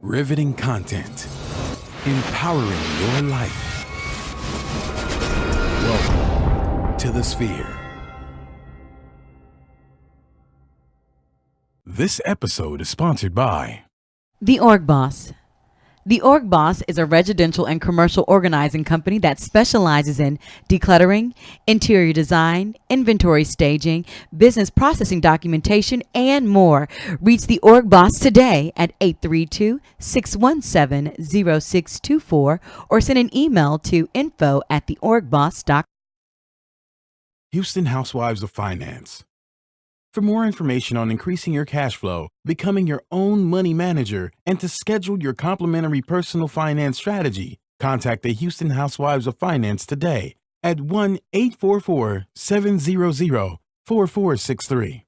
Riveting content. Empowering your life. Welcome to the Sphere. This episode is sponsored by The Org Boss. The Org Boss is a residential and commercial organizing company that specializes in decluttering, interior design, inventory staging, business processing documentation, and more. Reach The Org Boss today at 832-617-0624 or send an email to info@theorgboss.com. Houston Housewives of Finance. For more information on increasing your cash flow, becoming your own money manager, and to schedule your complimentary personal finance strategy, contact the Houston Housewives of Finance today at 1-844-700-4463.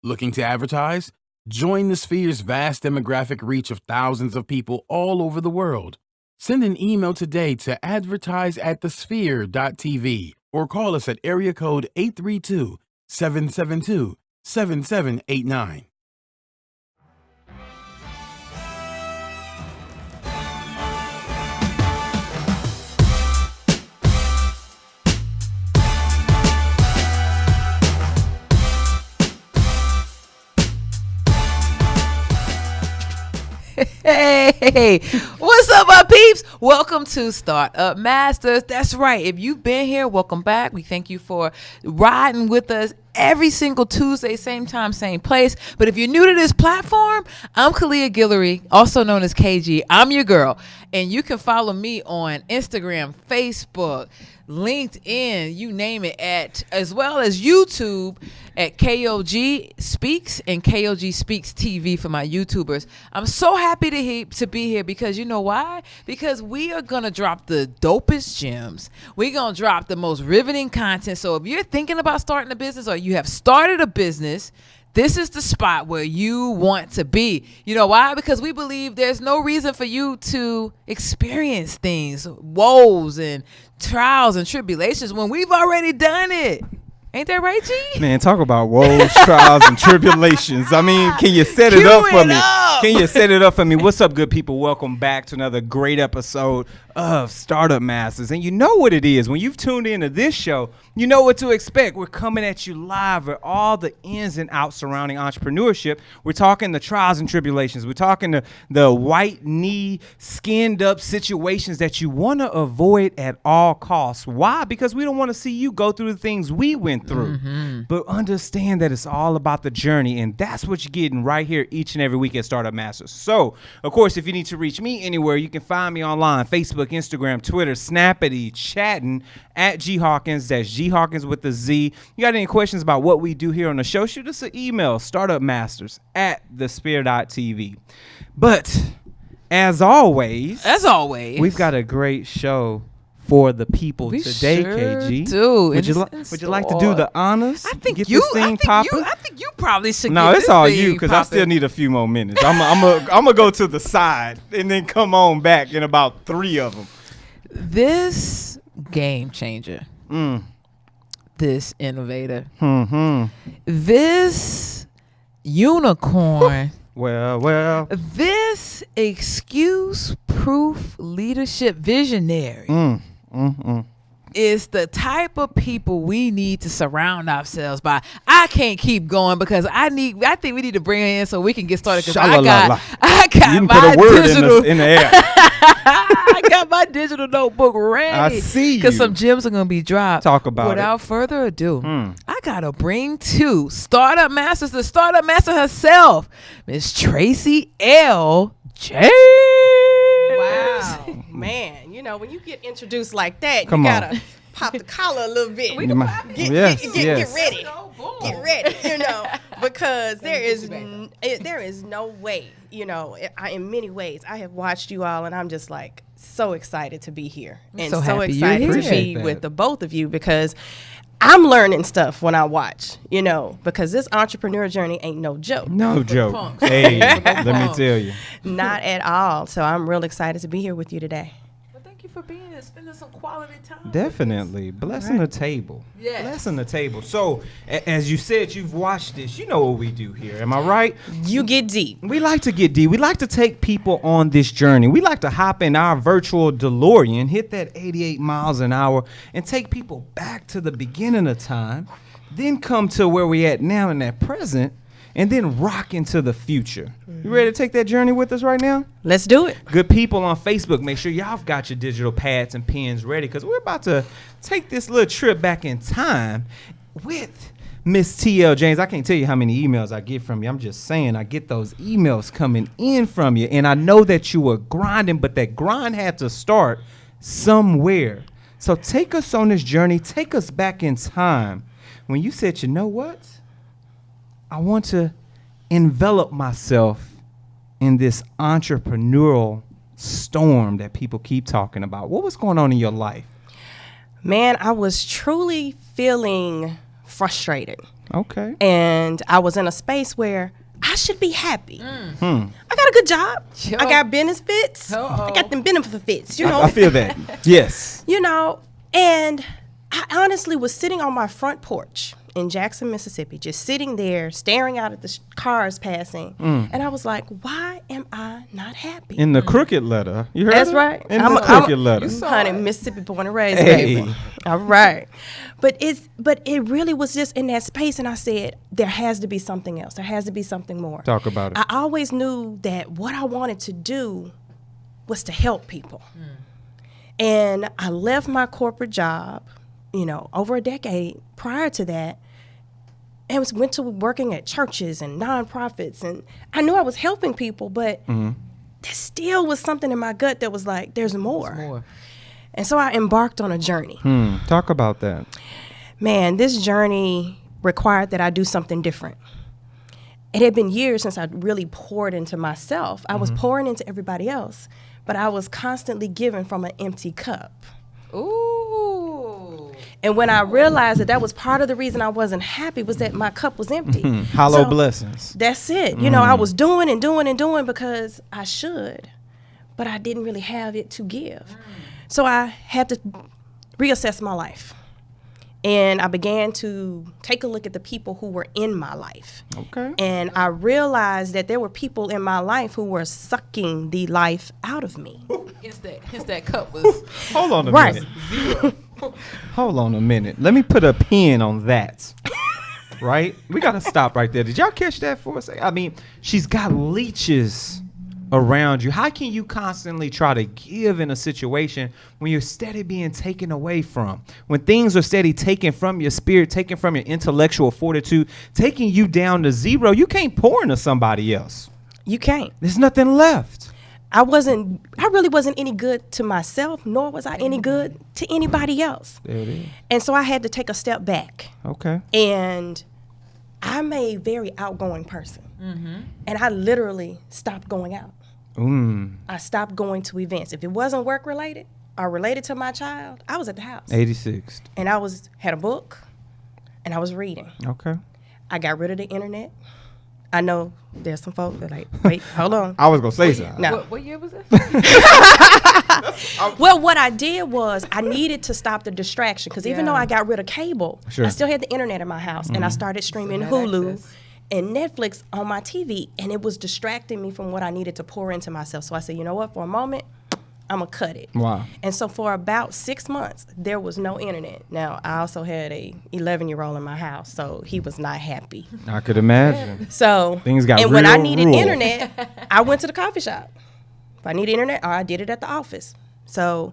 Looking to advertise? Join the Sphere's vast demographic reach of thousands of people all over the world. Send an email today to advertise@thesphere.tv or call us at area code 832-772-7789. Hey, what's up, my peeps? Welcome to Startup Masters. That's right. If you've been here, welcome back. We thank you for riding with us every single Tuesday, same time, same place. But if you're new to this platform, I'm Kalia Guillory, also known as KG. I'm your girl. And you can follow me on Instagram, Facebook, LinkedIn, you name it, as well as YouTube at KOG Speaks and KOG Speaks TV for my YouTubers. I'm so happy to be here because you know why? Because we are going to drop the dopest gems. We're going to drop the most riveting content. So if you're thinking about starting a business or you have started a business, this is the spot where you want to be. You know why? Because we believe there's no reason for you to experience things, woes and trials and tribulations when we've already done it. Ain't that right, G? Man, talk about woes, trials, and tribulations. I mean, can you set it up for me? Can you set it up for me? What's up, good people? Welcome back to another great episode of Startup Masters. And you know what it is. When you've tuned into this show, you know what to expect. We're coming at you live with all the ins and outs surrounding entrepreneurship. We're talking the trials and tribulations. We're talking the white knee, skinned up situations that you want to avoid at all costs. Why? Because we don't want to see you go through the things we went through. But understand that it's all about the journey, and that's what you're getting right here each and every week at Startup Masters. So, of course, if you need to reach me anywhere, you can find me online, Facebook, Instagram, Twitter, Snappity, chatting at G Hawkins. That's G Hawkins with the Z. You got any questions about what we do here on the show? Shoot us an email, startupmasters@thesphere.tv. But as always, we've got a great show for the people today, sure KG. Do. Would you like to do the honors? I think Get you. this thing popping? I think you probably should. No, get it's this all thing you because I still popping. need a few more minutes. I'm gonna go to the side and then come on back in about 3 of them. This game changer. This innovator. This unicorn. Well. This excuse-proof leadership visionary is the type of people we need to surround ourselves by. I can't keep going because I think we need to bring her in so we can get started. Because I got you can my put a word digital in the air. I got my digital notebook ready. I see you. Because some gems are going to be dropped. Talk about Without further ado, I got to bring to Startup Masters, the Startup Master herself, Miss Tracie L. J. Wow, man! You know when you get introduced like that, Come you on. gotta pop the collar a little bit. Get Get ready, get ready. You know, because there is no way. You know, in many ways, I have watched you all, and I'm just like so excited to be here, and so so happy you're excited to here. be with the both of you because I'm learning stuff when I watch. You know, because this entrepreneur journey ain't no joke. No joke. Hey, let me tell you. Not at all. So I'm real excited to be here with you today. you for being here, spending some quality time. Definitely. Blessing the table. Yes. Blessing the table. So, as you said, you've watched this. You know what we do here. Am I right? You get deep. We like to get deep. We like to take people on this journey. We like to hop in our virtual DeLorean, hit that 88 miles an hour, and take people back to the beginning of time, then come to where we at now in that present, and then rock into the future. You ready to take that journey with us right now? Let's do it. Good people on Facebook, make sure y'all got your digital pads and pens ready, because we're about to take this little trip back in time with Miss T.L. James. I can't tell you how many emails I get from you. I'm just saying, I get those emails coming in from you, and I know that you were grinding, but that grind had to start somewhere. So take us on this journey. Take us back in time when you said, you know what? I want to envelop myself in this entrepreneurial storm that people keep talking about. What was going on in your life? Man, I was truly feeling frustrated. Okay. And I was in a space where I should be happy. I got a good job. Sure. I got benefits. Uh-oh. I got them benefits, you know. I feel that. Yes. You know, and I honestly was sitting on my front porch in Jackson, Mississippi, just sitting there staring out at the cars passing. And I was like, why am I not happy? In the crooked letter. You heard That's it? right. In the crooked letter. Honey, Mississippi born and raised, Hey. baby. All right. But it really was just in that space, and I said, there has to be something else. There has to be something more. Talk about it. I always knew that what I wanted to do was to help people. And I left my corporate job, you know, over a decade prior to that, and went to working at churches and nonprofits. And I knew I was helping people, but there still was something in my gut that was like, there's more. And so I embarked on a journey. Talk about that. Man, this journey required that I do something different. It had been years since I really poured into myself. I was pouring into everybody else, but I was constantly giving from an empty cup. Ooh. And when I realized that was part of the reason I wasn't happy, was that my cup was empty. Hollow So blessings. That's it. You know, I was doing and doing and doing because I should, but I didn't really have it to give. So I had to reassess my life. And I began to take a look at the people who were in my life. Okay. And I realized that there were people in my life who were sucking the life out of me. Hence that cup was Hold on a Right. minute. Hold on a minute. Let me put a pin on that. Right? We got to stop right there. Did y'all catch that for a second? I mean, she's got leeches around you. How can you constantly try to give in a situation when you're steady being taken away from? When things are steady taken from your spirit, taken from your intellectual fortitude, taking you down to zero, you can't pour into somebody else. You can't. There's nothing left. I really wasn't any good to myself, nor was I any good to anybody else. There it is. And so I had to take a step back. Okay. And I'm a very outgoing person. And I literally stopped going out. I stopped going to events. If it wasn't work related or related to my child, I was at the house. 86. And I had a book and I was reading. Okay. I got rid of the internet. I know there's some folks that are like, wait, hold on. I was going to say something. No. what year was that? Well, what I did was I needed to stop the distraction because even though I got rid of cable, Sure. I still had the internet in my house, and I started streaming had Hulu access. and Netflix on my TV, and it was distracting me from what I needed to pour into myself. So I said, you know what? For a moment, I'm gonna cut it. Wow. And so for about 6 months, there was no internet. Now I also had a 11-year-old in my house, so he was not happy. I could imagine. So Things got and when I real needed rural. internet, I went to the coffee shop. If I needed internet, or I did it at the office. So,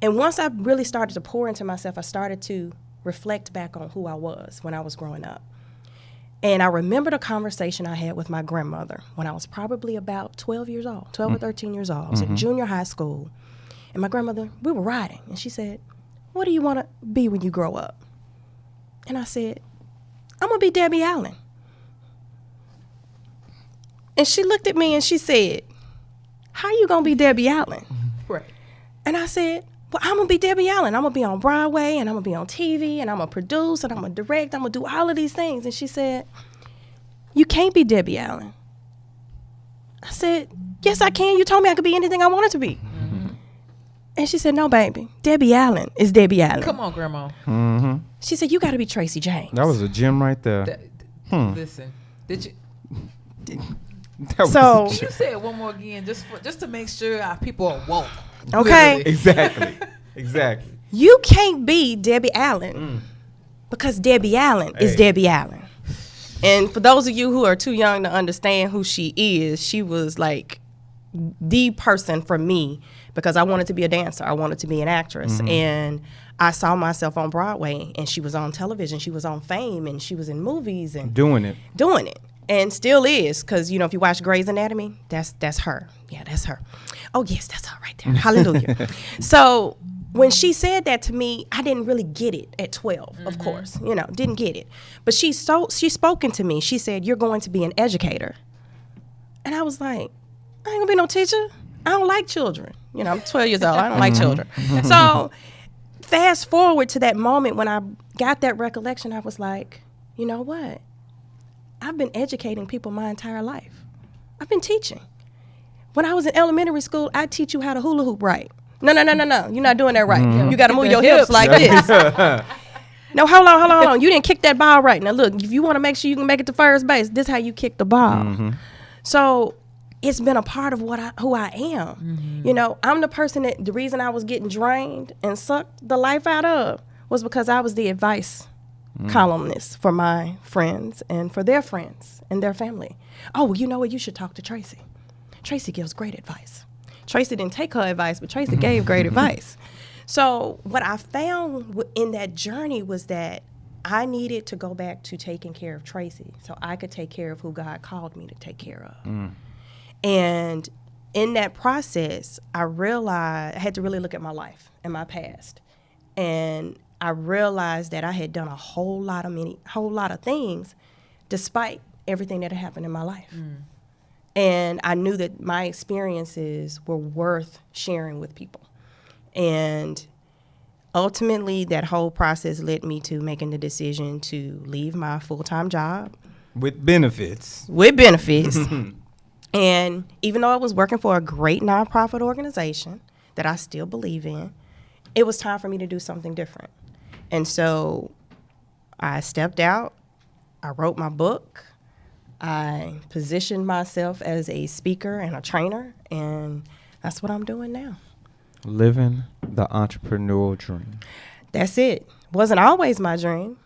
and once I really started to pour into myself, I started to reflect back on who I was when I was growing up. And I remembered a conversation I had with my grandmother when I was probably about 12 years old, 12 or 13 years old. I was in junior high school. And my grandmother, we were riding, and she said, what do you want to be when you grow up? And I said, I'm going to be Debbie Allen. And she looked at me and she said, how you going to be Debbie Allen? Right. And I said, well, I'm going to be Debbie Allen. I'm going to be on Broadway, and I'm going to be on TV, and I'm going to produce, and I'm going to direct. I'm going to do all of these things. And she said, you can't be Debbie Allen. I said, yes, I can. You told me I could be anything I wanted to be. And she said, no, baby, Debbie Allen is Debbie Allen. Come on, Grandma. Mm-hmm. She said, you got to be Tracie James. That was a gem right there. Listen, did you? That was So- a Can gem. you say it one more again, just to make sure our people are woke? Okay. Literally. Exactly. You can't be Debbie Allen because Debbie Allen is Debbie Allen. And for those of you who are too young to understand who she is, she was like the person for me because I wanted to be a dancer. I wanted to be an actress. And I saw myself on Broadway, and she was on television. She was on Fame, and she was in movies and Doing it. and still is, because you know, if you watch Grey's Anatomy, that's her. Yeah, that's her. Oh yes, that's her right there. Hallelujah. So when she said that to me, I didn't really get it at 12, of course, you know, didn't get it. But she's spoken to me. She said, you're going to be an educator. And I was like, I ain't gonna be no teacher. I don't like children. You know, I'm 12 years old. I don't like children. So fast forward to that moment when I got that recollection, I was like, you know what? I've been educating people my entire life. I've been teaching. When I was in elementary school, I teach you how to hula hoop right. No. You're not doing that right. You got to move your hips like this. No, hold on. You didn't kick that ball right. Now, look, if you want to make sure you can make it to first base, this is how you kick the ball. So it's been a part of who I am. You know, I'm the person that the reason I was getting drained and sucked the life out of was because I was the advice columnist for my friends and for their friends and their family. Oh, well, you know what? You should talk to Tracie. Tracie gives great advice. Tracie didn't take her advice, but Tracie gave great advice. So what I found in that journey was that I needed to go back to taking care of Tracie so I could take care of who God called me to take care of. And in that process, I realized I had to really look at my life and my past. And I realized that I had done a whole lot of things despite everything that had happened in my life. And I knew that my experiences were worth sharing with people. And ultimately, that whole process led me to making the decision to leave my full-time job. With benefits. And even though I was working for a great nonprofit organization that I still believe in, it was time for me to do something different. And so I stepped out, I wrote my book, I positioned myself as a speaker and a trainer, and that's what I'm doing now. Living the entrepreneurial dream. That's it. Wasn't always my dream.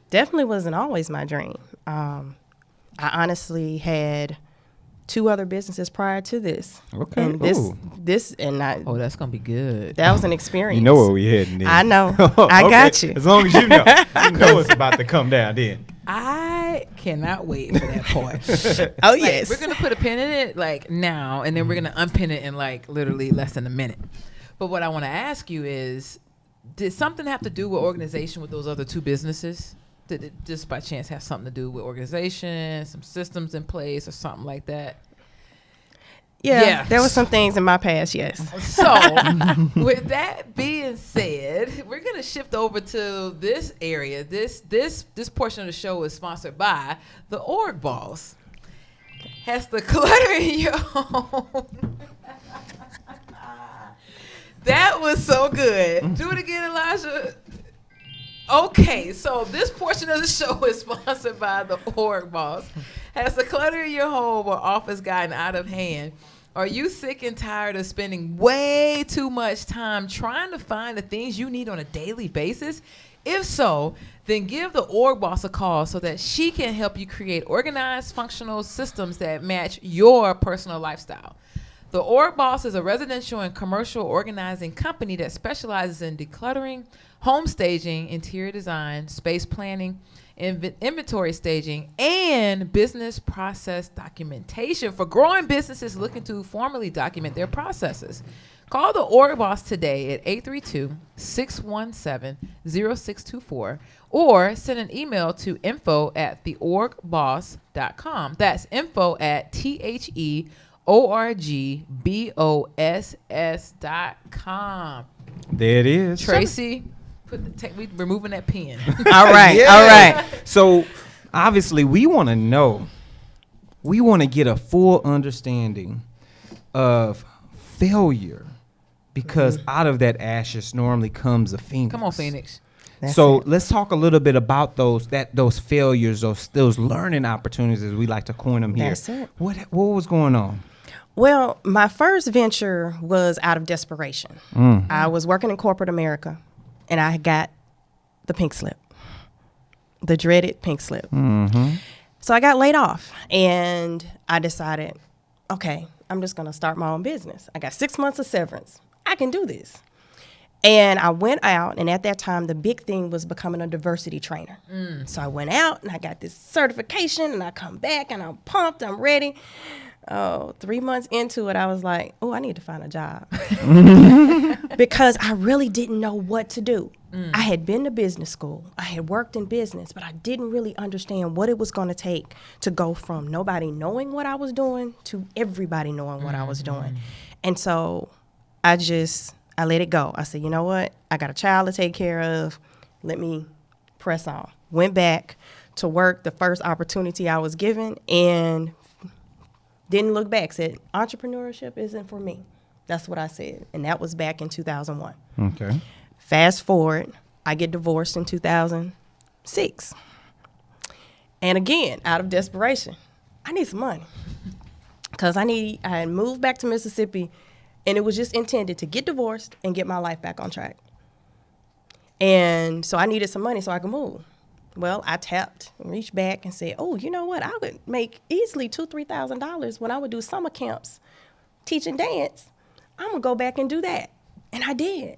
Definitely wasn't always my dream. I honestly had 2 other businesses prior to this. Okay. And Oh, that's gonna be good. that was an experience. You know where we heading then. I know. I got you. As long as you know. You know it's about to come down then. I cannot wait for that part. Oh, Like, yes. we're gonna put a pin in it like now, and then we're gonna unpin it in like literally less than a minute. But what I want to ask you is, did something have to do with organization with those other 2 businesses? Did it just by chance have something to do with organization, some systems in place, or something like that? Yeah, there were some things in my past, yes. So, with that being said, we're gonna shift over to this area. This portion of the show is sponsored by the Org Boss. Has the clutter in your home. That was so good. Do it again, Elijah. Okay, so this portion of the show is sponsored by the Org Boss. Has the clutter in your home or office gotten out of hand? Are you sick and tired of spending way too much time trying to find the things you need on a daily basis? If so, then give the Org Boss a call so that she can help you create organized, functional systems that match your personal lifestyle. The Org Boss is a residential and commercial organizing company that specializes in decluttering, home staging, interior design, space planning, inventory staging, and business process documentation for growing businesses looking to formally document their processes. Call the Org Boss today at 832-617-0624 or send an email to info@theorgboss.com. That's info@theorgboss.com. There it is. Tracie, we removing that pen. All right, Yeah. all right. So obviously we want to know, we want to get a full understanding of failure because out of that ashes normally comes a phoenix. Come on, Phoenix. That's So it. let's talk a little bit about those failures, those learning opportunities, as we like to coin them here. That's it. What was going on? Well, my first venture was out of desperation. I was working in corporate America, and I got the pink slip, the dreaded pink slip. So I got laid off, and I decided, okay, I'm just going to start my own business. I got 6 months of severance. I can do this. And I went out, and at that time, the big thing was becoming a diversity trainer. So I went out, and I got this certification, and I come back, and I'm pumped, I'm ready. Oh, 3 months into it, I was like, oh, I need to find a job. Because I really didn't know what to do. I had been to business school. I had worked in business, but I didn't really understand what it was going to take to go from nobody knowing what I was doing to everybody knowing what I was doing. And so I let it go. I said, you know what? I got a child to take care of. Let me press on. Went back to work the first opportunity I was given and didn't look back. Said, entrepreneurship isn't for me. That's what I said. And that was back in 2001. Okay. Fast forward, I get divorced in 2006. And again, out of desperation, I need some money. Because I had moved back to Mississippi, and it was just intended to get divorced and get my life back on track. And so I needed some money so I could move. Well, I tapped and reached back and said, oh, you know what? I would make easily $2,000, $3,000 when I would do summer camps teaching dance. I'm going to go back and do that. And I did.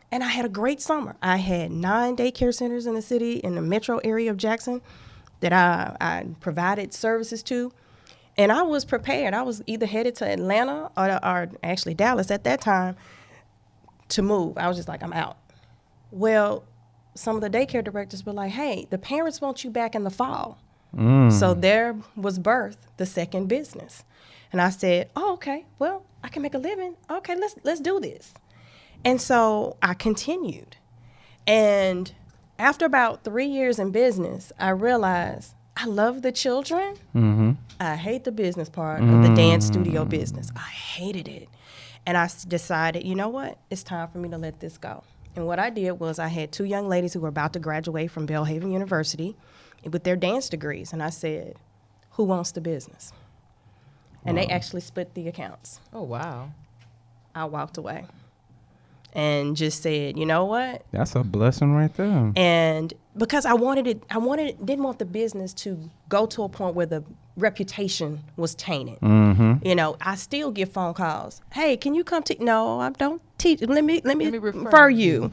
And I had a great summer. I had 9 daycare centers in the city, in the metro area of Jackson, that I provided services to. And I was prepared. I was either headed to Atlanta or actually Dallas at that time to move. I was just like, I'm out. Well, some of the daycare directors were like, hey, the parents want you back in the fall. So there was birthed the second business. And I said, oh, okay, well, I can make a living. Okay, let's do this. And so I continued. And after about 3 years in business, I realized I love the children. I hate the business part of the dance studio business. I hated it. And I decided, you know what? It's time for me to let this go. And what I did was I had 2 young ladies who were about to graduate from Belhaven University with their dance degrees. And I said, who wants the business? And they actually split the accounts. Oh, wow. I walked away and just said, you know what? That's a blessing right there. And because didn't want the business to go to a point where the reputation was tainted. You know, I still get phone calls. Hey, can you come no, I don't teach. Let me refer you.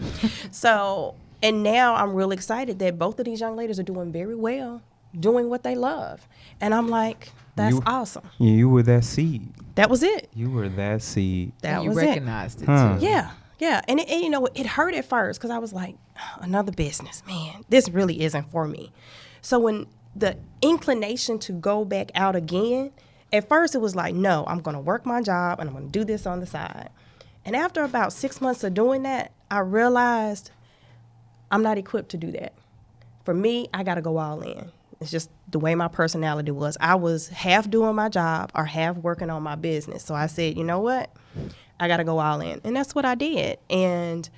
So, and now I'm real excited that both of these young ladies are doing very well, doing what they love. And I'm like, that's awesome. You were that seed. That was it. You were that seed. That you was recognized it, Huh. too. Yeah. Yeah. And you know, it hurt at first because I was like, oh, another business, man, this really isn't for me. So when the inclination to go back out again, at first it was like, no, I'm going to work my job and I'm going to do this on the side. And after about 6 months of doing that, I realized I'm not equipped to do that. For me, I got to go all in. It's just the way my personality was. I was half doing my job or half working on my business. So I said, you know what? I got to go all in. And that's what I did. And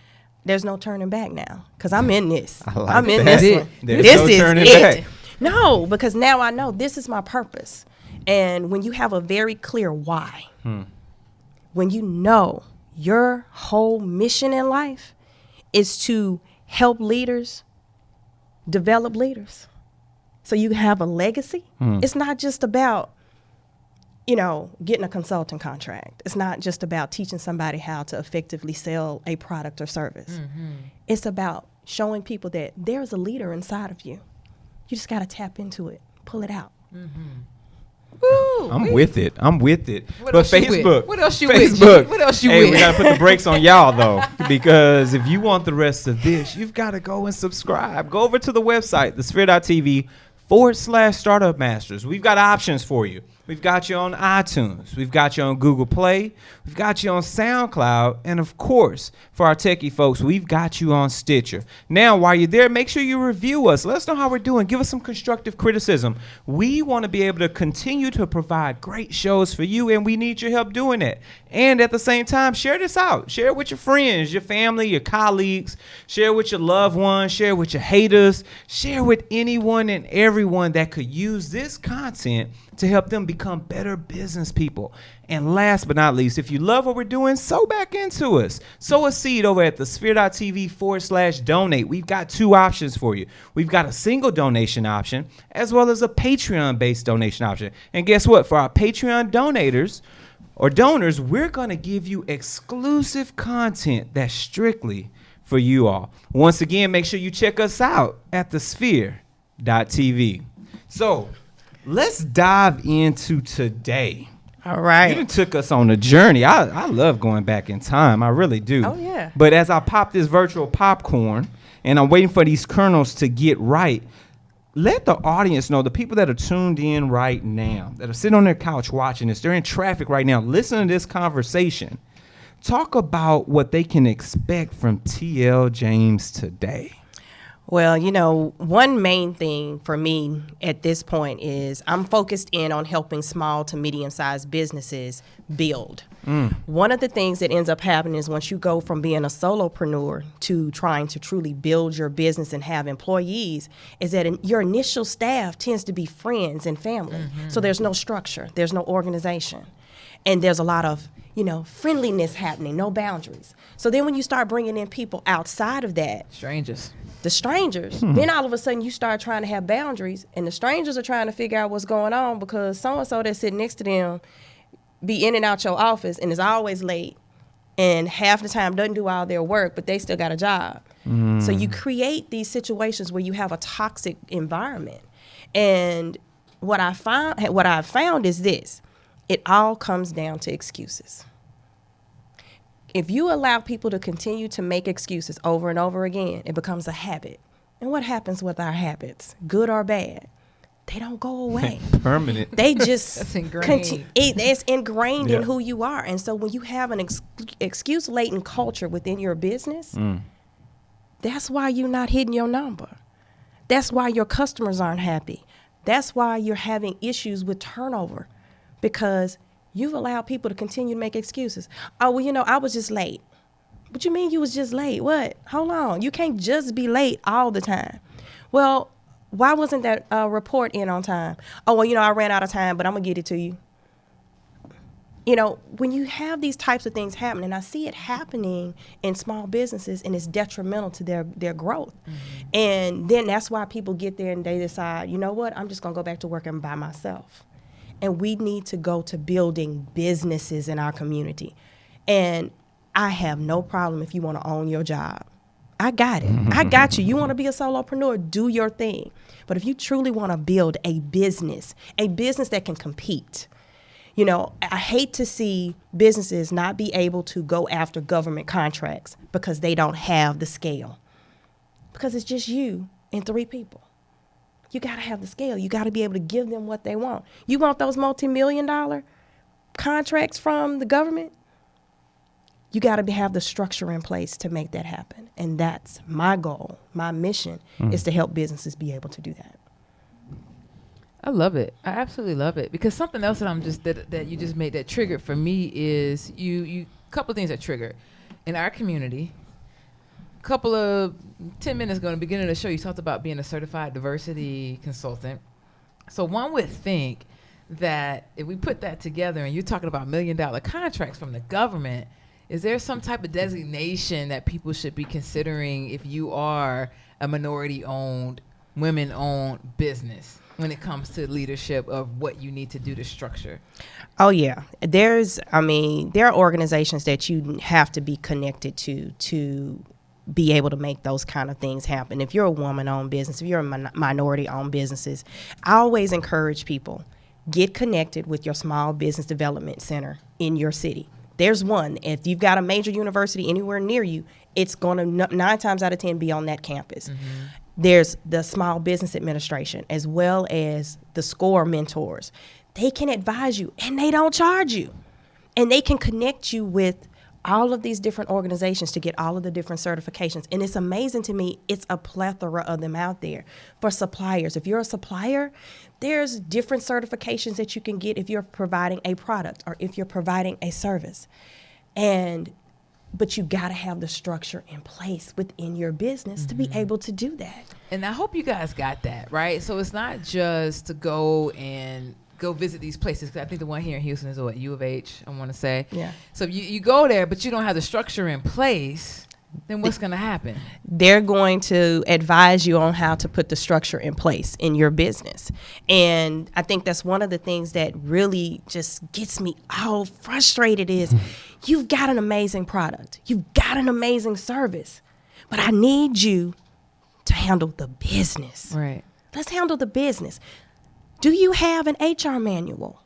there's no turning back now because I'm in this. I'm in that. this one. There's This no is turning it. back. No, because now I know this is my purpose. And when you have a very clear why, when you know your whole mission in life is to help leaders develop leaders so you have a legacy, it's not just about, you know, getting a consulting contract. It's not just about teaching somebody how to effectively sell a product or service. It's about showing people that there's a leader inside of you. You just got to tap into it, pull it out. Woo, I'm with it. What But else you with? Facebook. What else you with? Facebook. What else you Hey, with? we gotta put the brakes on y'all though, because if you want the rest of this, you've got to go and subscribe. Go over to the website, thesphere.tv/startup masters. We've got options for you. We've got you on iTunes. We've got you on Google Play. We've got you on SoundCloud. And, of course, for our techie folks, we've got you on Stitcher. Now, while you're there, make sure you review us. Let us know how we're doing. Give us some constructive criticism. We want to be able to continue to provide great shows for you, and we need your help doing it. And at the same time, share this out. Share it with your friends, your family, your colleagues. Share it with your loved ones. Share it with your haters. Share with anyone and everyone that could use this content to help them become better business people. And last but not least, if you love what we're doing, sow back into us. Sow a seed over at thesphere.tv/donate. We've got 2 options for you. We've got a single donation option as well as a Patreon-based donation option. And guess what? For our Patreon donors, we're going to give you exclusive content that's strictly for you all. Once again, make sure you check us out at thesphere.tv. So, let's dive into today. All right. You done took us on a journey. I love going back in time. I really do. Oh, yeah. But as I pop this virtual popcorn and I'm waiting for these kernels to get right, let the audience know, the people that are tuned in right now, that are sitting on their couch watching this, they're in traffic right now, listen to this conversation. Talk about what they can expect from TL James today. Well, one main thing for me at this point is I'm focused in on helping small to medium-sized businesses build. One of the things that ends up happening is once you go from being a solopreneur to trying to truly build your business and have employees, is that your initial staff tends to be friends and family. So there's no structure, there's no organization, and there's a lot of friendliness happening, no boundaries. So then when you start bringing in people outside of that, the strangers, then all of a sudden you start trying to have boundaries, and the strangers are trying to figure out what's going on because so-and-so that's sitting next to them be in and out your office and is always late and half the time doesn't do all their work, but they still got a job. So you create these situations where you have a toxic environment. And what I've found is this: it all comes down to excuses. If you allow people to continue to make excuses over and over again, it becomes a habit. And what happens with our habits, good or bad? They don't go away. Permanent. They just That's ingrained. It's ingrained Yeah. in who you are. And so when you have an excuse-laden culture within your business, that's why you're not hitting your number. That's why your customers aren't happy. That's why you're having issues with turnover, because you've allowed people to continue to make excuses. Oh, well, I was just late. What you mean you was just late? What? Hold on. You can't just be late all the time. Well, why wasn't that report in on time? Oh, well, I ran out of time, but I'm going to get it to you. When you have these types of things happening, I see it happening in small businesses, and it's detrimental to their growth. And then that's why people get there and they decide, you know what, I'm just going to go back to working by myself. And we need to go to building businesses in our community. And I have no problem if you want to own your job. I got it. I got you. You want to be a solopreneur, do your thing. But if you truly want to build a business that can compete, I hate to see businesses not be able to go after government contracts because they don't have the scale. Because it's just you and 3 people. You got to have the scale. You got to be able to give them what they want. You want those multi-million-dollar contracts from the government? You got to have the structure in place to make that happen. And that's my goal. My mission is to help businesses be able to do that. I love it. I absolutely love it, because something else that you just made that triggered for me is you couple of things that triggered in our community. Couple of 10 minutes ago in the beginning of the show, you talked about being a certified diversity consultant. So one would think that if we put that together and you're talking about $1 million contracts from the government, is there some type of designation that people should be considering if you are a minority-owned, women-owned business when it comes to leadership of what you need to do to structure? Oh, yeah. There are organizations that you have to be connected to be able to make those kind of things happen. If you're a woman-owned business, if you're a minority-owned businesses, I always encourage people, get connected with your small business development center in your city. There's one. If you've got a major university anywhere near you, it's going to 9 times out of 10 be on that campus. There's the Small Business Administration, as well as the SCORE mentors. They can advise you, and they don't charge you. And they can connect you with all of these different organizations to get all of the different certifications. And it's amazing to me, it's a plethora of them out there. For suppliers, if you're a supplier, there's different certifications that you can get if you're providing a product or if you're providing a service. But you got to have the structure in place within your business to be able to do that. And I hope you guys got that, right? So it's not just to go visit these places. 'Cause I think the one here in Houston is what, U of H, I want to say. Yeah. So you go there, but you don't have the structure in place, then what's going to happen? They're going to advise you on how to put the structure in place in your business. And I think that's one of the things that really just gets me all frustrated is you've got an amazing product. You've got an amazing service. But I need you to handle the business. Right. Let's handle the business. Do you have an HR manual?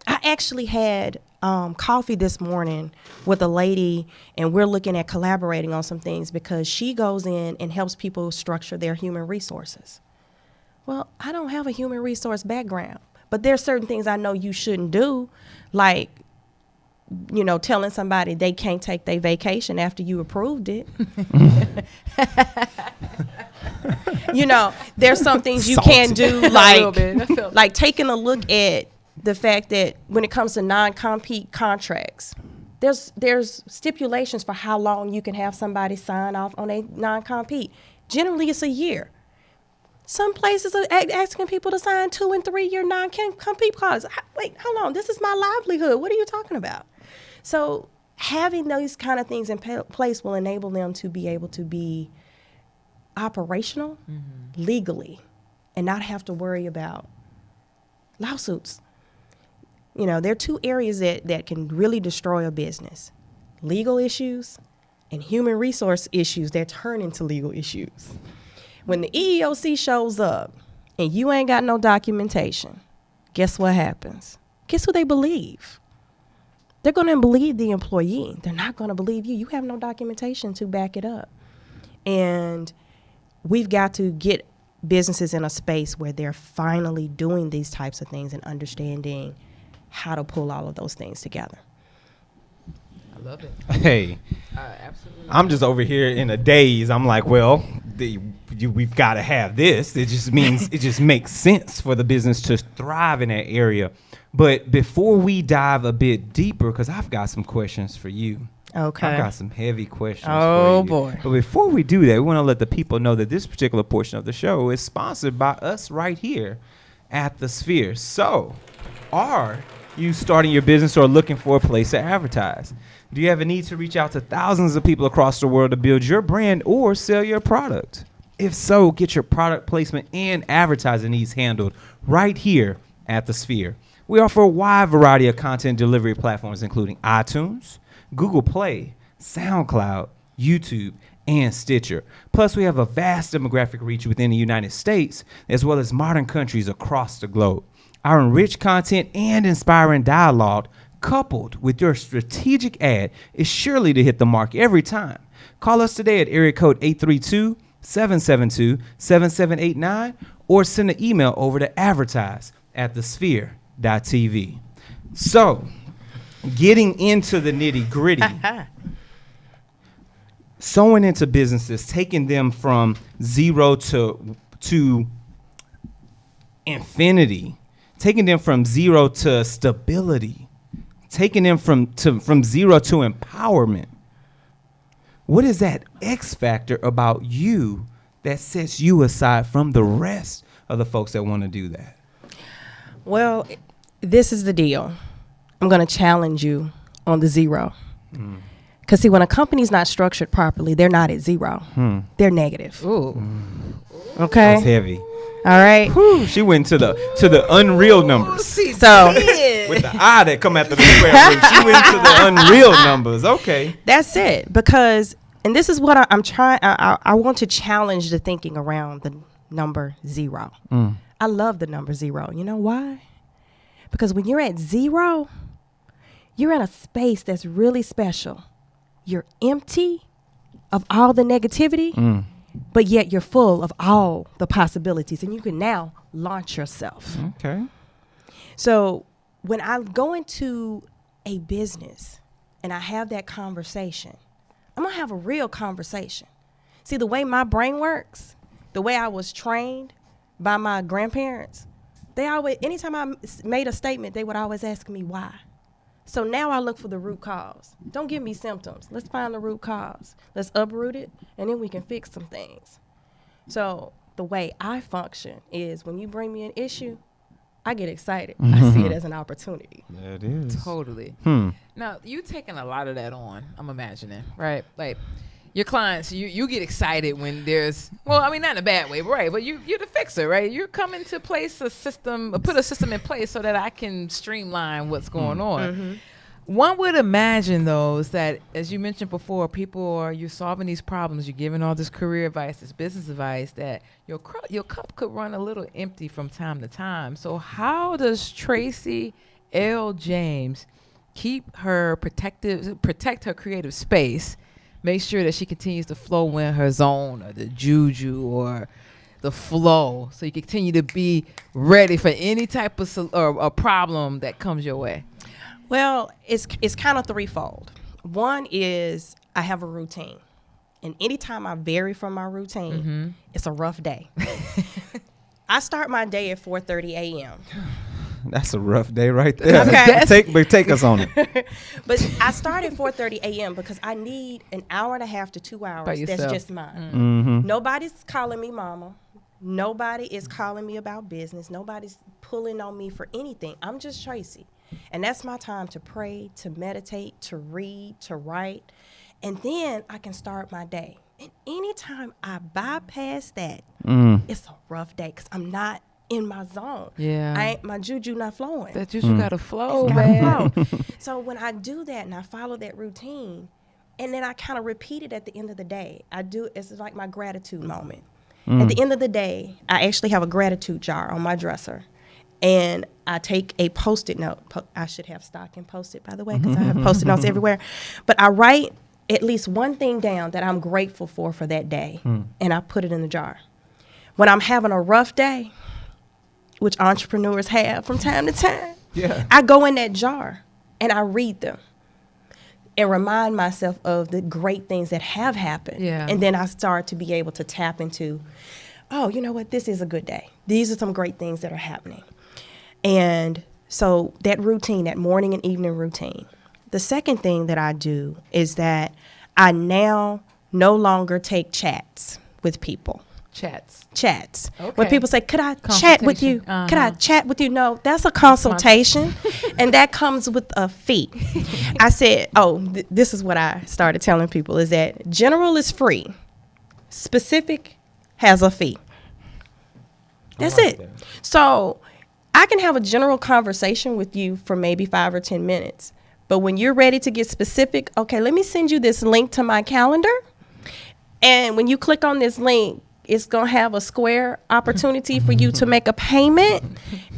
I actually had coffee this morning with a lady, and we're looking at collaborating on some things because she goes in and helps people structure their human resources. Well, I don't have a human resource background, but there's certain things I know you shouldn't do, like, telling somebody they can't take their vacation after you approved it. There's some things you can't do, like taking a look at the fact that when it comes to non-compete contracts, there's stipulations for how long you can have somebody sign off on a non-compete. Generally, it's a year. Some places are asking people to sign 2 and 3 year non-compete clauses. Wait, hold on. This is my livelihood. What are you talking about? So having those kind of things in place will enable them to be able to be operational legally and not have to worry about lawsuits. There are 2 areas that can really destroy a business: legal issues and human resource issues that turn into legal issues. When the EEOC shows up and you ain't got no documentation, guess what happens? Guess who they believe? They're going to believe the employee. They're not going to believe you. You have no documentation to back it up. And we've got to get businesses in a space where they're finally doing these types of things and understanding how to pull all of those things together. I love it. Hey, Absolutely. I'm just over here in a daze. I'm like, well, we've got to have this. It just means it just makes sense for the business to thrive in that area. But before we dive a bit deeper, because I've got some questions for you. Okay. I've got some heavy questions for Oh, you. boy. But before we do that, we want to let the people know that this particular portion of the show is sponsored by us right here at The Sphere. So, are you starting your business or looking for a place to advertise? Do you have a need to reach out to thousands of people across the world to build your brand or sell your product? If so, get your product placement and advertising needs handled right here at The Sphere. We offer a wide variety of content delivery platforms, including iTunes, Google Play, SoundCloud, YouTube, and Stitcher. Plus, we have a vast demographic reach within the United States, as well as modern countries across the globe. Our enriched content and inspiring dialogue, coupled with your strategic ad, is surely to hit the mark every time. Call us today at area code 832-772-7789 or send an email over to advertise@thesphere.tv. So, getting into the nitty-gritty, sewing into businesses, taking them from zero to infinity, taking them from zero to stability, taking them from zero to empowerment. What is that X factor about you that sets you aside from the rest of the folks that want to do that? Well, this is the deal. I'm going to challenge you on the zero. Because, see, when a company's not structured properly, they're not at zero. They're negative. Ooh. Okay? That's heavy. All right? Whew, she went to the unreal numbers. So With the eye that come after the square root. She went to the unreal numbers. Okay. that's it. Because, and this is what I'm trying, I want to challenge the thinking around the number zero. I love the number zero. You know why? Because when you're at zero, you're in a space that's really special. You're empty of all the negativity, but yet you're full of all the possibilities, and you can now launch yourself. Okay. So when I go into a business and I have that conversation, I'm going to have a real conversation. See, the way my brain works, the way I was trained by my grandparents, they always, anytime I made a statement, they would always ask me why. So now I look for the root cause. Don't give me symptoms. Let's find the root cause. Let's uproot it, and then we can fix some things. So the way I function is when you bring me an issue, I get excited. I see it as an opportunity. That is. Totally. Now, you taking a lot of that on, I'm imagining, right? Like, your clients, you get excited when there's, well, I mean, not in a bad way, right? But you're the fixer, right? You're coming to place a system, put a system in place so that I can streamline what's going on. One would imagine, though, is that, as you mentioned before, you're solving these problems, you're giving all this career advice, this business advice, that your cup could run a little empty from time to time. So how does Tracie L. James protect her creative space, make sure that she continues to flow in her zone or the juju or the flow, so you continue to be ready for any type of a problem that comes your way? Well, it's kind of threefold. One is I have a routine. And anytime I vary from my routine, it's a rough day. I start my day at 4:30 a.m. That's a rough day right there. Okay. Take us on it. But I start at 4:30 a.m. because I need an hour and a half to 2 hours. That's just mine. Nobody's calling me mama. Nobody is calling me about business. Nobody's pulling on me for anything. I'm just Tracie. And that's my time to pray, to meditate, to read, to write. And then I can start my day. And anytime I bypass that, it's a rough day because I'm not in my zone. Yeah. My juju not flowing. That juju got to flow, It's man. gotta flow. So when I do that and I follow that routine, and then I kind of repeat it at the end of the day, it's like my gratitude moment. At the end of the day, I actually have a gratitude jar on my dresser. And I take a Post-it note. I should have stock in Post-it, by the way, because I have Post-it notes everywhere. But I write at least one thing down that I'm grateful for that day, and I put it in the jar. When I'm having a rough day, which entrepreneurs have from time to time, I go in that jar and I read them and remind myself of the great things that have happened. And then I start to be able to tap into, oh, you know what? This is a good day. These are some great things that are happening. And so that routine, that morning and evening routine. The second thing that I do is that I now no longer take chats with people. Chats. Okay. When people say, could I chat with you? Could I chat with you? No, that's a consultation. And that comes with a fee. I said, this is what I started telling people, is that general is free. Specific has a fee. That's it. So I can have a general conversation with you for maybe 5 or 10 minutes. But when you're ready to get specific, okay, let me send you this link to my calendar. And when you click on this link, it's going to have a square opportunity for you to make a payment.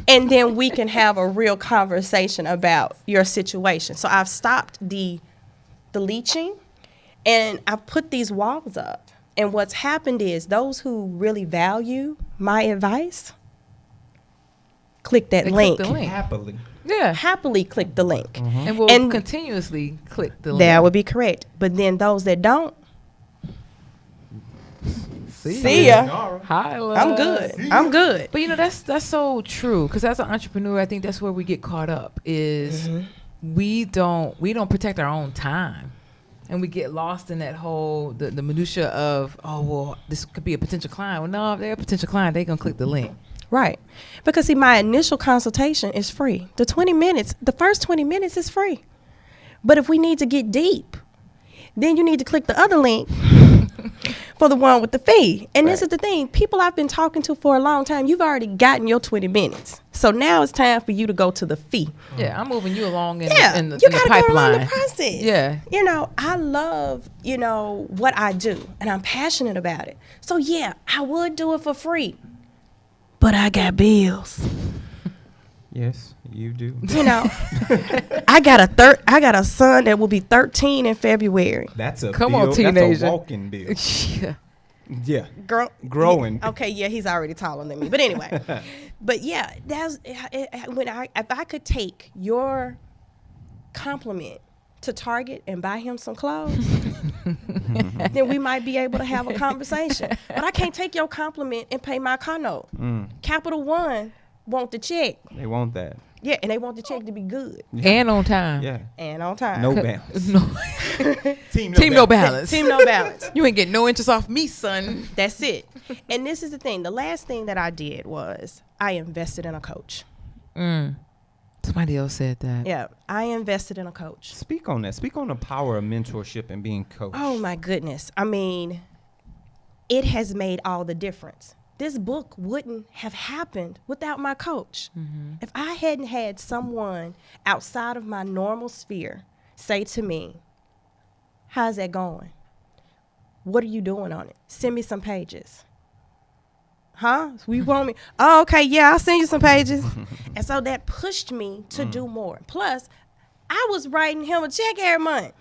And then we can have a real conversation about your situation. So I've stopped the leeching, and I've put these walls up. And what's happened is those who really value my advice, click that link. Click the link. Happily. Yeah. Happily click the link. And we'll continuously click the link. That would be correct. But then those that don't, see ya. Hi, love. I'm good. But that's so true, because as an entrepreneur, I think that's where we get caught up is we don't protect our own time. And we get lost in that whole, the minutia of, this could be a potential client. Well, no, if they're a potential client, they're going to click the link. Right. Because, see, my initial consultation is free. The first 20 minutes is free. But if we need to get deep, then you need to click the other link for the one with the fee. And this is the thing. People I've been talking to for a long time, you've already gotten your 20 minutes. So now it's time for you to go to the fee. Yeah, I'm moving you along in the you pipeline. gotta go around the process. Yeah. I love, what I do, and I'm passionate about it. So, yeah, I would do it for free. But I got bills. Yes, you do. I got a son that will be 13 in February. That's a Come bill. on, teenager. That's a walking bill. Yeah. Yeah. Growing. Okay, yeah, he's already taller than me. But anyway, but yeah, if I could take your compliment to Target and buy him some clothes, then we might be able to have a conversation. But I can't take your compliment and pay my car note. Capital One want the check. They want that. Yeah, and they want the check to be good. Yeah. And on time. Yeah. And on time. No balance. Team no balance. Team no balance. You ain't getting no interest off me, son. That's it. And this is the thing. The last thing that I did was I invested in a coach. Somebody else said that. Yeah, I invested in a coach. Speak on that. Speak on the power of mentorship and being coached. Oh, my goodness. I mean, it has made all the difference. This book wouldn't have happened without my coach. If I hadn't had someone outside of my normal sphere say to me, how's that going? What are you doing on it? Send me some pages. Huh? We want me? Oh, okay, yeah, I'll send you some pages. And so that pushed me to do more. Plus, I was writing him a check every month.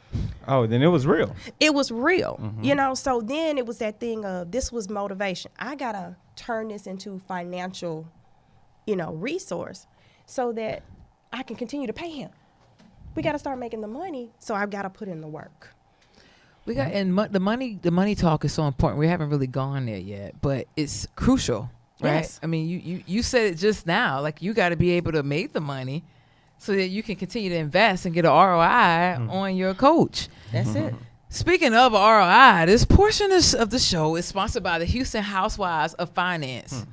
Oh, then it was real. It was real, you know. So then it was that thing of this was motivation. I gotta turn this into financial, resource, so that I can continue to pay him. We gotta start making the money, so I've gotta put in the work. We got the money talk is so important. We haven't really gone there yet, but it's crucial, right? Yes. I mean, you said it just now. Like you got to be able to make the money so that you can continue to invest and get an ROI on your coach. That's it. Speaking of ROI, this portion of the show is sponsored by the Houston Housewives of Finance.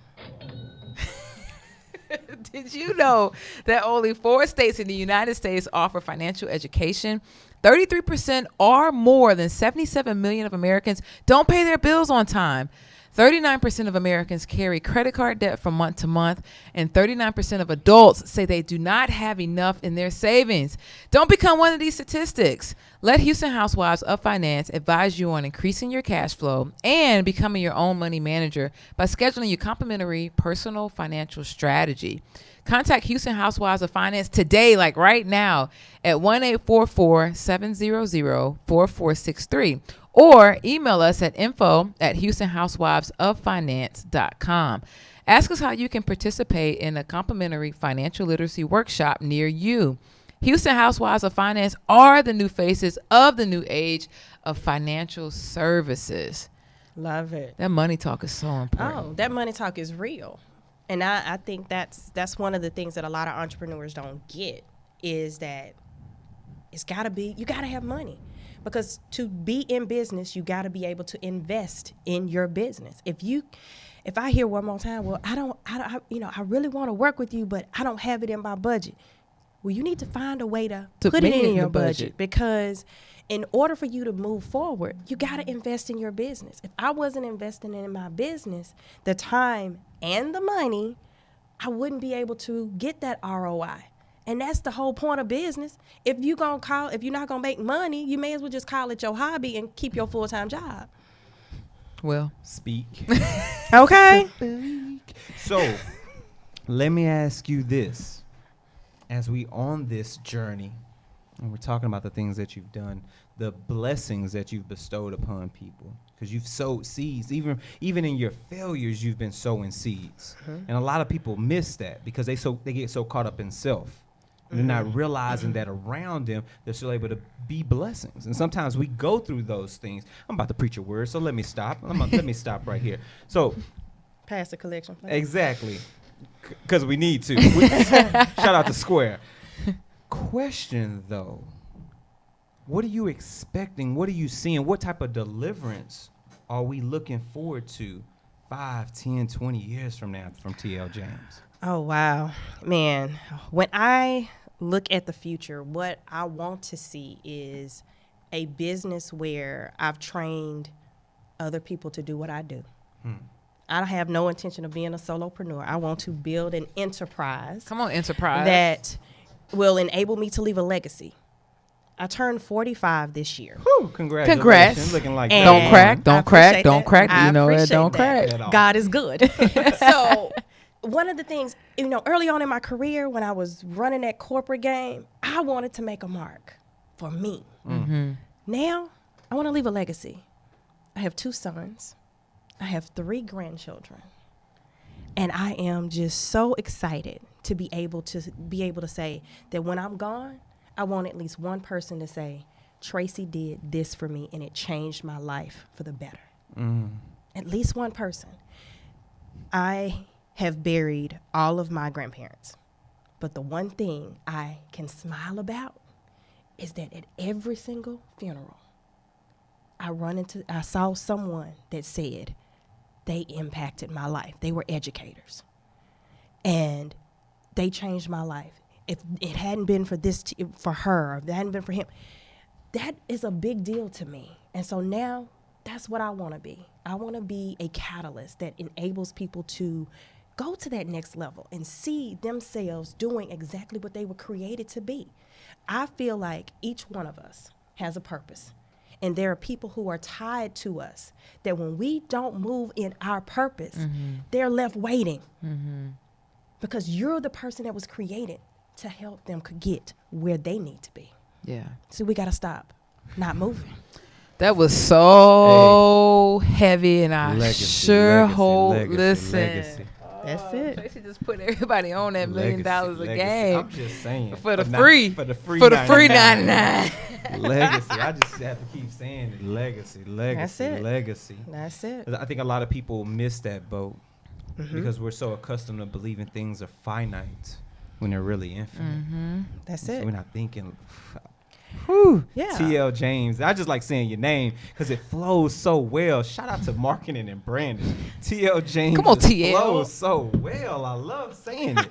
Did you know that only 4 states in the United States offer financial education? 33% or more than 77 million of Americans don't pay their bills on time. 39% of Americans carry credit card debt from month to month, and 39% of adults say they do not have enough in their savings. Don't become one of these statistics. Let Houston Housewives of Finance advise you on increasing your cash flow and becoming your own money manager by scheduling your complimentary personal financial strategy. Contact Houston Housewives of Finance today, like right now, at 1-844-700-4463. Or email us at info@houstonhousewivesoffinance.com. Ask us how you can participate in a complimentary financial literacy workshop near you. Houston Housewives of Finance are the new faces of the new age of financial services. Love it. That money talk is so important. Oh, that money talk is real. And I think that's one of the things that a lot of entrepreneurs don't get is that you gotta have money. Because to be in business, you got to be able to invest in your business. If I hear one more time, well, I really want to work with you, but I don't have it in my budget. Well, you need to find a way to put it in your budget, because in order for you to move forward, you got to invest in your business. If I wasn't investing in my business, the time and the money, I wouldn't be able to get that ROI. And that's the whole point of business. If you're not gonna make money, you may as well just call it your hobby and keep your full-time job. Well, speak. Okay. So, let me ask you this: as we on this journey, and we're talking about the things that you've done, the blessings that you've bestowed upon people, because you've sowed seeds. Even in your failures, you've been sowing seeds, and a lot of people miss that because they get so caught up in self. And they're not realizing that around them, they're still able to be blessings. And sometimes we go through those things. I'm about to preach a word, so let me stop. Let me stop right here. So, pass the collection plate. Exactly, because we need to. Shout out to Square. Question though, what are you expecting? What are you seeing? What type of deliverance are we looking forward to 5, 10, 20 years from now from TL James? Oh, wow. Man, when I look at the future, what I want to see is a business where I've trained other people to do what I do. I have no intention of being a solopreneur. I want to build an enterprise. Come on, enterprise. That will enable me to leave a legacy. I turned 45 this year. Whew, congratulations. Congrats. Looking like And don't crack. Don't crack. that. Don't crack. I You know that. appreciate Don't that. crack. God is good. So one of the things, early on in my career when I was running that corporate game, I wanted to make a mark for me. Now, I want to leave a legacy. I have 2 sons. I have 3 grandchildren. And I am just so excited to be able to say that when I'm gone, I want at least one person to say, Tracie did this for me and it changed my life for the better. At least one person. I have buried all of my grandparents, but the one thing I can smile about is that at every single funeral, I saw someone that said they impacted my life. They were educators, and they changed my life. If it hadn't been for for her, or if it hadn't been for him, that is a big deal to me. And so now that's what I want to be. I want to be a catalyst that enables people to go to that next level and see themselves doing exactly what they were created to be. I feel like each one of us has a purpose. And there are people who are tied to us that when we don't move in our purpose, they're left waiting. Because you're the person that was created to help them get where they need to be. Yeah. So we got to stop not moving. That was so heavy, and I Legacy. listen. That's it. Tracie just put everybody on that $1 million a game. I'm just saying. For the free 99. Legacy. I just have to keep saying it. Legacy. That's it. Legacy. That's it. I think a lot of people miss that boat because we're so accustomed to believing things are finite when they're really infinite. That's So it. we're not thinking. Yeah. TL James. I just like saying your name because it flows so well. Shout out to marketing and branding. TL James. Come on, just TL. flows so well. I love saying it.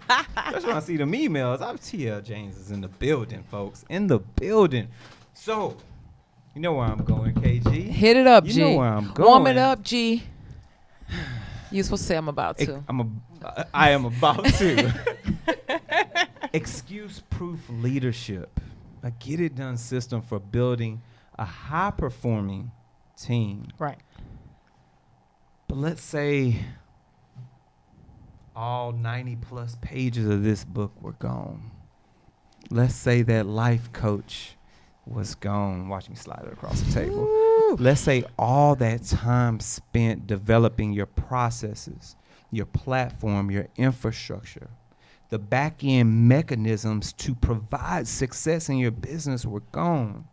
Just when I see them emails, I'm TL James is in the building, folks. In the building. So, you know where I'm going, KG. Hit it up, G. You know where I'm going. Warm it up, G. You supposed to say I'm about to. I am about to. Excuse-proof leadership. A get-it-done system for building a high-performing team. Right. But let's say all 90-plus pages of this book were gone. Let's say that life coach was gone. Watch me slide it across the table. Woo. Let's say all that time spent developing your processes, your platform, your infrastructure, the back-end mechanisms to provide success in your business were gone.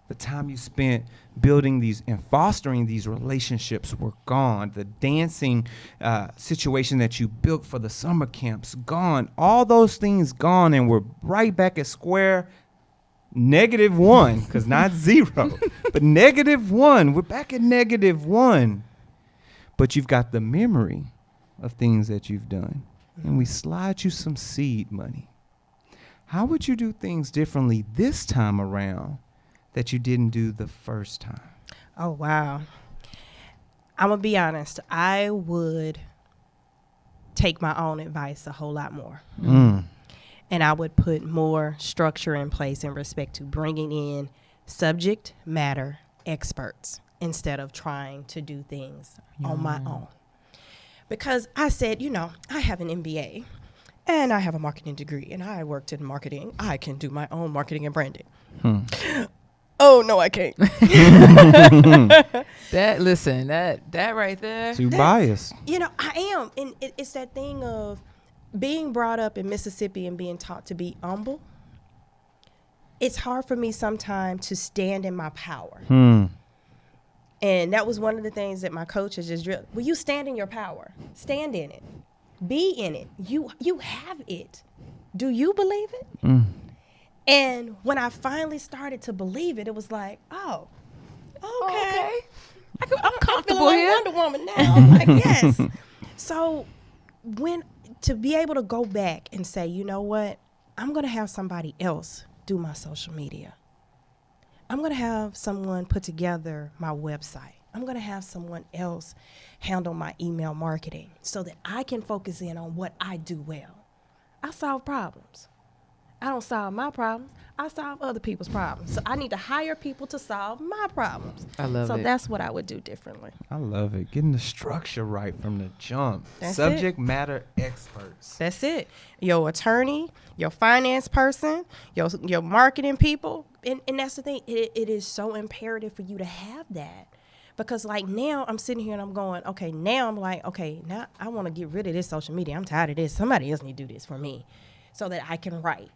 The time you spent building these and fostering these relationships were gone. The dancing situation that you built for the summer camps, gone. All those things gone, and we're right back at square -1, because not 0, but -1. We're back at -1. But you've got the memory of things that you've done. And we slide you some seed money. How would you do things differently this time around that you didn't do the first time? Oh, wow. I'm going to be honest. I would take my own advice a whole lot more. And I would put more structure in place in respect to bringing in subject matter experts instead of trying to do things on my own. Because I said, I have an MBA and I have a marketing degree and I worked in marketing. I can do my own marketing and branding. Oh, no, I can't. That right there. Too biased. I am. And it's that thing of being brought up in Mississippi and being taught to be humble. It's hard for me sometimes to stand in my power. And that was one of the things that my coach has just drilled. Will you stand in your power? Stand in it. Be in it. You have it. Do you believe it? And when I finally started to believe it, it was like, oh, okay. I'm comfortable feeling here. like Wonder Woman now. I'm like, yes. So to be able to go back and say, you know what? I'm going to have somebody else do my social media. I'm going to have someone put together my website. I'm going to have someone else handle my email marketing so that I can focus in on what I do well. I solve problems. I don't solve my problems. I solve other people's problems. So I need to hire people to solve my problems. I love it. So that's what I would do differently. I love it. Getting the structure right from the jump. That's Subject matter experts. That's it. Your attorney, your finance person, your marketing people. And that's the thing. It is so imperative for you to have that. Because like now I'm sitting here and I'm going, okay, now I'm like, okay, now I want to get rid of this social media. I'm tired of this. Somebody else need to do this for me so that I can write,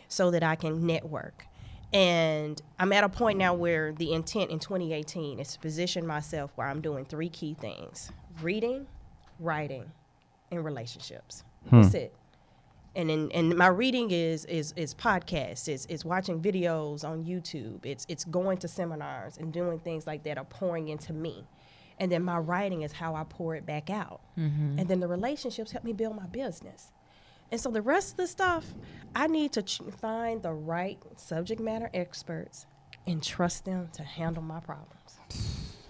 so that I can network. And I'm at a point now where the intent in 2018 is to position myself where I'm doing 3 key things: reading, writing, and relationships. That's it. And my reading is podcasts, is watching videos on YouTube, it's going to seminars and doing things like that are pouring into me. And then my writing is how I pour it back out. And then the relationships help me build my business. And so the rest of the stuff, I need to find the right subject matter experts and trust them to handle my problems.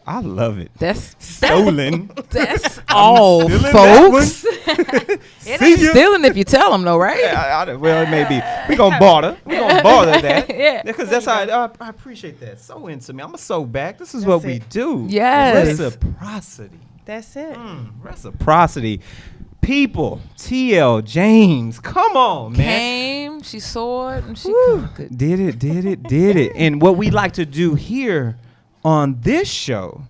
I love it. That's Stolen. That's all, stealing folks. that It ain't stealing if you tell them, though, right? Yeah, well, it may be. We're going to barter. We're going to barter that. Yeah. Because that's how I appreciate that. So into me. I'm going to sew back. This is what we do. Yes. Reciprocity. That's it. Reciprocity. People, TL James, come on, man. Came, she saw it, and she conquered. Did it. And what we like to do here on this show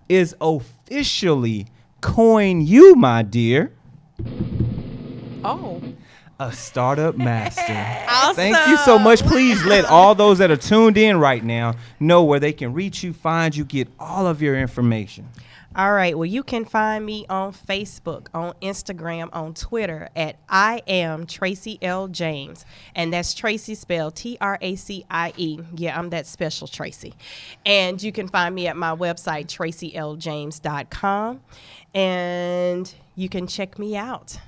is officially coin you, my dear, a startup master. Awesome. Thank you so much. Please let all those that are tuned in right now know where they can reach you, find you, get all of your information. All right. Well, you can find me on Facebook, on Instagram, on Twitter at I am Tracie L. James. And that's Tracie spelled Tracie. Yeah, I'm that special Tracie. And you can find me at my website, tracieljames.com. And you can check me out.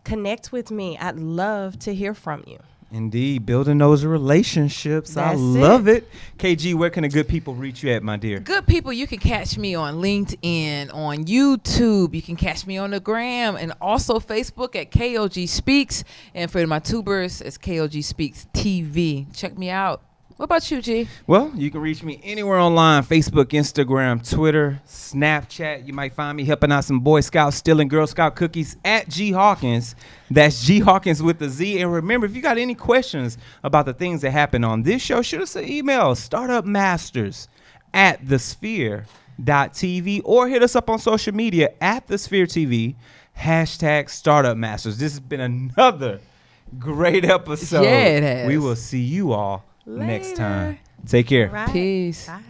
Connect with me. I'd love to hear from you. Indeed, building those relationships. I love it. KG, where can the good people reach you at, my dear? Good people, you can catch me on LinkedIn, on YouTube. You can catch me on the gram and also Facebook at KOG Speaks. And for my tubers, it's KOG Speaks TV. Check me out. What about you, G? Well, you can reach me anywhere online: Facebook, Instagram, Twitter, Snapchat. You might find me helping out some Boy Scouts stealing Girl Scout cookies at G Hawkins. That's G Hawkins with a Z. And remember, if you got any questions about the things that happen on this show, shoot us an email: startupmasters@thesphere.tv, or hit us up on social media at thesphere.tv, #startupmasters. This has been another great episode. Yeah, it has. We will see you all next time. Later. Take care. Right. Peace. Bye.